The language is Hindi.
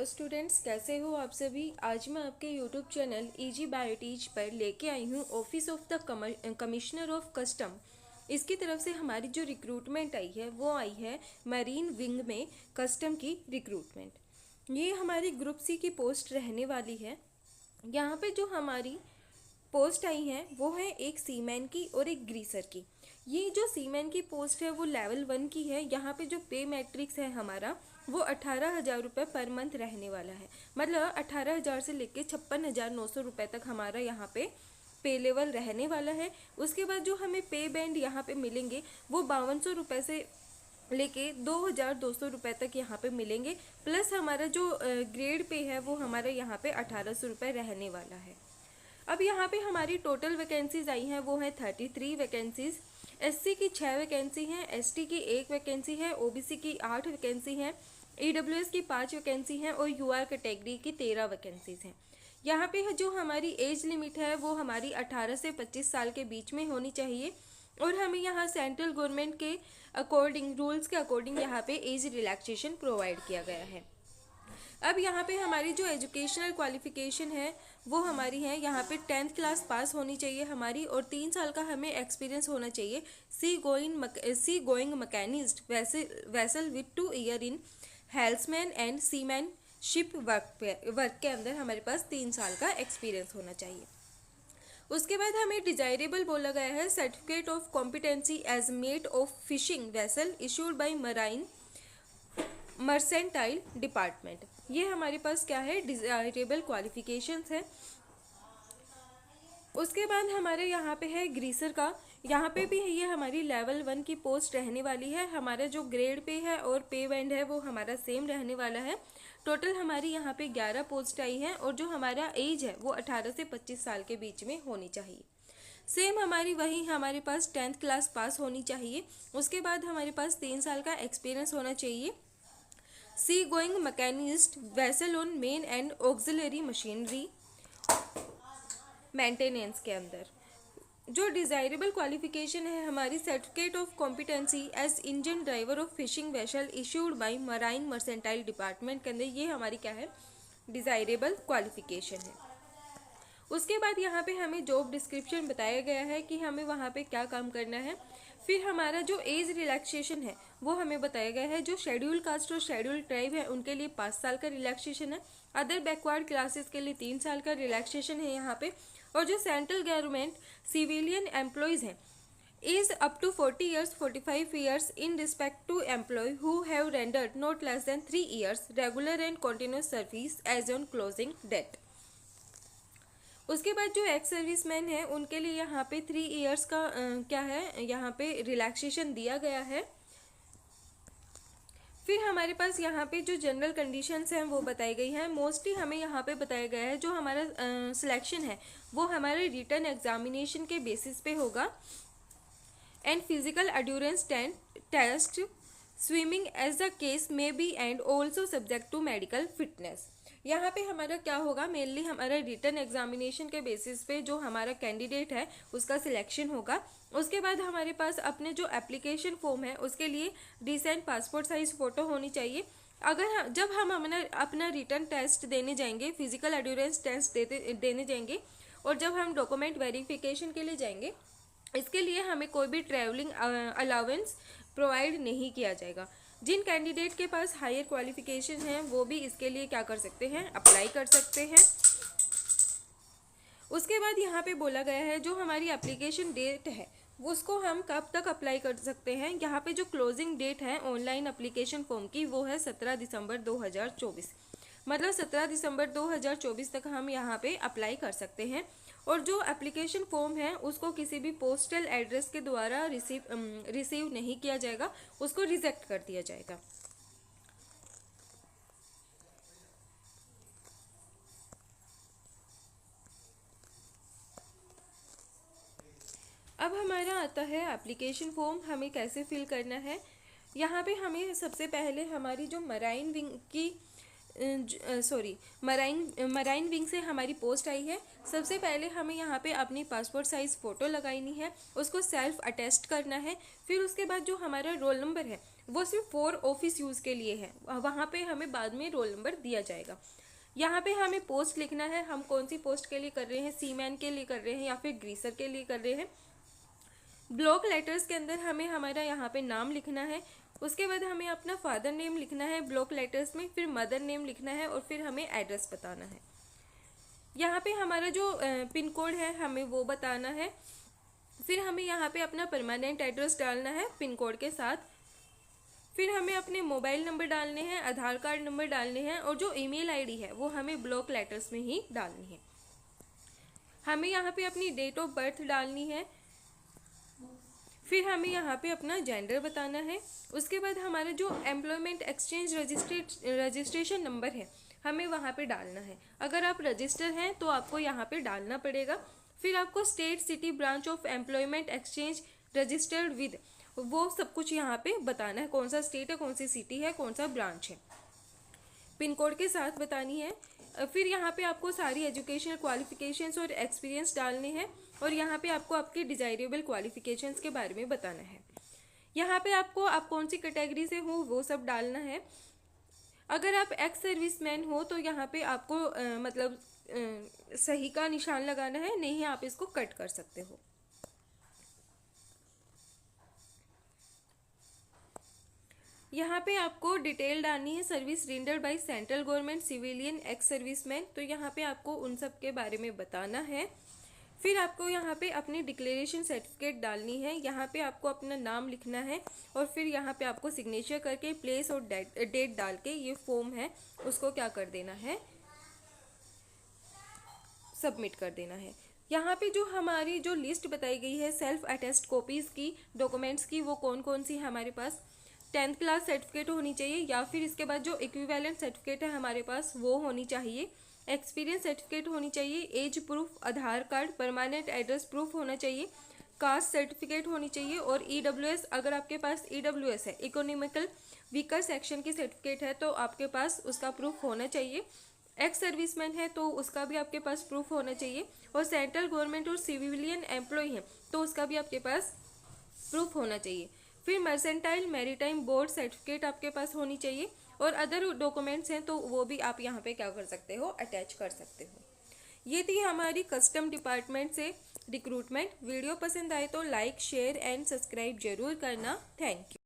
स्टूडेंट्स, कैसे हो आप सभी। आज मैं आपके यूट्यूब चैनल इजी बायोटीज पर लेके आई हूँ office of the commissioner of custom. इसकी तरफ से हमारी जो रिक्रूटमेंट आई है वो आई है मरीन विंग में कस्टम की रिक्रूटमेंट। ये हमारी ग्रुप सी की पोस्ट रहने वाली है। यहाँ पे जो हमारी पोस्ट आई हैं वो है एक सीमैन की और एक ग्रीसर की। ये जो सीमैन की पोस्ट है वो लेवल 1 की है। यहाँ पे जो पे मैट्रिक्स है हमारा वो 18,000 रुपये पर मंथ रहने वाला है। मतलब 18,000 से लेके 56,900 रुपये तक हमारा यहाँ पे लेवल रहने वाला है। उसके बाद जो हमें पे बैंड यहाँ पे मिलेंगे वो 5200 रुपये से लेके 2,200 रुपये तक यहाँ पे मिलेंगे। प्लस हमारा जो ग्रेड पे है वो हमारा यहाँ पे 1,800 रुपये रहने वाला है। अब यहाँ पे हमारी टोटल वैकेंसीज आई हैं वो है 33 वैकेंसीज। एससी की 6 वैकेंसी हैं, एसटी की 1 वैकेंसी है, ओबीसी की 8 वैकेंसी हैं, ईडब्ल्यूएस की 5 वैकेंसी हैं और यूआर कैटेगरी की 13 वैकेंसीज हैं। यहाँ पे जो हमारी एज लिमिट है वो हमारी 18 से 25 साल के बीच में होनी चाहिए और हमें यहाँ सेंट्रल गवर्नमेंट के अकॉर्डिंग रूल्स के अकॉर्डिंग यहाँ पे एज रिलैक्सेशन प्रोवाइड किया गया है। अब यहाँ पे हमारी जो एजुकेशनल क्वालिफिकेशन है वो हमारी है यहाँ पे 10th क्लास पास होनी चाहिए हमारी और 3 साल का हमें एक्सपीरियंस होना चाहिए। Sea going mechanist vessel with 2 year in helmsman and seamanship work के अंदर हमारे पास 3 साल का एक्सपीरियंस होना चाहिए। उसके बाद हमें डिजायरेबल बोला गया है certificate of competency as mate of fishing vessel issued by marine mercantile department. ये हमारे पास क्या है, डिजायरेबल क्वालिफिकेशंस है। उसके बाद हमारे यहाँ पे है ग्रीसर का। यहाँ पे भी ये हमारी लेवल 1 की पोस्ट रहने वाली है। हमारा जो ग्रेड पे है और पे बैंड है वो हमारा सेम रहने वाला है। टोटल हमारी यहाँ पे 11 पोस्ट आई है और जो हमारा एज है वो 18 से 25 साल के बीच में होनी चाहिए। सेम हमारी वही हमारे पास 10th क्लास पास होनी चाहिए। उसके बाद हमारे पास 3 साल का एक्सपीरियंस होना चाहिए। Sea going mechanist vessel on main and auxiliary machinery maintenance के अंदर। जो डिजायरेबल क्वालिफिकेशन है हमारी certificate of competency as engine driver of fishing vessel issued by marine mercantile department के अंदर, ये हमारी क्या है, डिजायरेबल क्वालिफिकेशन है। उसके बाद यहाँ पे हमें जॉब डिस्क्रिप्शन बताया गया है कि हमें वहाँ पे क्या काम करना है। फिर हमारा जो एज रिलैक्सेशन है वो हमें बताया गया है। जो शेड्यूल कास्ट और शेड्यूल ट्राइब है उनके लिए 5 साल का रिलैक्सेशन है। अदर बैकवर्ड क्लासेस के लिए 3 साल का रिलैक्सेशन है यहाँ पे। और जो सेंट्रल गवर्नमेंट सिविलियन एम्प्लॉयज़ हैं is up to 40 years 45 years in respect to employee who have rendered not less than 3 years regular and continuous service as on closing date। उसके बाद जो एक्स सर्विसमैन है उनके लिए यहाँ पे 3 इयर्स का क्या है, यहाँ पे रिलैक्सेशन दिया गया है। फिर हमारे पास यहाँ पे जो जनरल कंडीशंस हैं वो बताई गई हैं। मोस्टली हमें यहाँ पे बताया गया है जो हमारा सिलेक्शन है वो हमारे रिटन एग्जामिनेशन के बेसिस पे होगा and physical endurance test swimming as the case may be and also subject to medical fitness. यहाँ पे हमारा क्या होगा, मेनली हमारा रिटन एग्जामिनेशन के बेसिस पे जो हमारा कैंडिडेट है उसका सिलेक्शन होगा। उसके बाद हमारे पास अपने जो एप्लीकेशन फॉर्म है उसके लिए रिसेंट पासपोर्ट साइज फ़ोटो होनी चाहिए। जब हम अपना रिटन टेस्ट देने जाएंगे, फिजिकल एड्योरेंस टेस्ट देने जाएंगे और जब हम डॉक्यूमेंट वेरिफिकेशन के लिए जाएंगे, इसके लिए हमें कोई भी ट्रैवलिंग अलाउंस प्रोवाइड नहीं किया जाएगा। जिन कैंडिडेट के पास हायर क्वालिफिकेशन है वो भी इसके लिए क्या कर सकते हैं, अप्लाई कर सकते हैं। उसके बाद यहाँ पे बोला गया है जो हमारी एप्लीकेशन डेट है उसको हम कब तक अप्लाई कर सकते हैं। यहाँ पे जो क्लोजिंग डेट है ऑनलाइन एप्लीकेशन फॉर्म की वो है 17 दिसंबर 2024। मतलब 17 दिसंबर 2024 तक हम यहाँ पे अप्लाई कर सकते हैं। और जो एप्लीकेशन फॉर्म है उसको किसी भी पोस्टल एड्रेस के द्वारा रिसीव नहीं किया जाएगा, उसको रिजेक्ट कर दिया जाएगा। अब हमारा आता है एप्लीकेशन फॉर्म हमें कैसे फिल करना है। यहाँ पे हमें सबसे पहले हमारी जो मराइन विंग की मराइन विंग से हमारी पोस्ट आई है। सबसे पहले हमें यहाँ पे अपनी पासपोर्ट साइज़ फ़ोटो लगानी है, उसको सेल्फ अटेस्ट करना है। फिर उसके बाद जो हमारा रोल नंबर है वो सिर्फ फॉर ऑफिस यूज़ के लिए है, वहाँ पे हमें बाद में रोल नंबर दिया जाएगा। यहाँ पे हमें पोस्ट लिखना है, हम कौन सी पोस्ट के लिए कर रहे हैं, सीमैन के लिए कर रहे हैं या फिर ग्रीसर के लिए कर रहे हैं। ब्लॉक लेटर्स के अंदर हमें हमारा यहाँ पे नाम लिखना है, उसके बाद हमें अपना फादर नेम लिखना है ब्लॉक लेटर्स में, फिर मदर नेम लिखना है और फिर हमें एड्रेस बताना है। यहाँ पे हमारा जो पिन कोड है हमें वो बताना है, फिर हमें यहाँ पे अपना परमानेंट एड्रेस डालना है पिन कोड के साथ, फिर हमें अपने मोबाइल नंबर डालने हैं, आधार कार्ड नंबर डालने हैं और जो ईमेल आईडी है वो हमें ब्लॉक लेटर्स में ही डालनी है। हमें यहाँ पे अपनी डेट ऑफ बर्थ डालनी है, फिर हमें यहाँ पे अपना जेंडर बताना है। उसके बाद हमारा जो एम्प्लॉयमेंट एक्सचेंज रजिस्ट्रेशन नंबर है हमें वहाँ पे डालना है। अगर आप रजिस्टर हैं तो आपको यहाँ पे डालना पड़ेगा। फिर आपको state, city, branch of employment exchange registered with, वो सब कुछ यहाँ पे बताना है, कौन सा स्टेट है, कौन सी सिटी है, कौन सा ब्रांच है, पिन कोड के साथ बतानी है। फिर यहाँ पे आपको सारी एजुकेशनल क्वालिफिकेशंस और एक्सपीरियंस डालने हैं और यहाँ पे आपको आपके डिजायरेबल क्वालिफिकेशंस के बारे में बताना है। यहाँ पे आपको आप कौन सी कैटेगरी से हो वो सब डालना है। अगर आप एक्स सर्विसमैन हो तो यहाँ पे आपको सही का निशान लगाना है, नहीं आप इसको कट कर सकते हो। यहाँ पे आपको डिटेल डालनी है, service rendered by central government, civilian, ex serviceman, तो यहाँ पे आपको उन सब के बारे में बताना है। फिर आपको यहाँ पे अपनी डिक्लेरेशन सर्टिफिकेट डालनी है, यहाँ पे आपको अपना नाम लिखना है और फिर यहाँ पे आपको सिग्नेचर करके प्लेस और डेट डाल के ये फॉर्म है उसको क्या कर देना है, सबमिट कर देना है। यहाँ पे जो हमारी जो लिस्ट बताई गई है सेल्फ अटेस्ट कॉपीज़ की, डॉक्यूमेंट्स की, वो कौन कौन सी है हमारे पास, 10th क्लास सर्टिफिकेट होनी चाहिए या फिर इसके बाद जो इक्विवेलेंट सर्टिफिकेट है हमारे पास वो होनी चाहिए, एक्सपीरियंस सर्टिफिकेट होनी चाहिए, एज प्रूफ, आधार कार्ड, परमानेंट एड्रेस प्रूफ होना चाहिए, कास्ट सर्टिफिकेट होनी चाहिए और EWS, अगर आपके पास EWS है, इकोनॉमिकल वीकर सेक्शन की सर्टिफिकेट है तो आपके पास उसका प्रूफ होना चाहिए। एक्स सर्विसमैन है तो उसका भी आपके पास प्रूफ होना चाहिए और सेंट्रल गवर्नमेंट और सिविलियन एम्प्लॉय है तो उसका भी आपके पास प्रूफ होना चाहिए। फिर मर्सेंटाइल मैरीटाइम बोर्ड सर्टिफिकेट आपके पास होनी चाहिए और अदर डॉक्यूमेंट्स हैं तो वो भी आप यहाँ पे क्या कर सकते हो, अटैच कर सकते हो। ये थी हमारी कस्टम डिपार्टमेंट से रिक्रूटमेंट। वीडियो पसंद आए तो लाइक, शेयर एंड सब्सक्राइब जरूर करना। Thank you.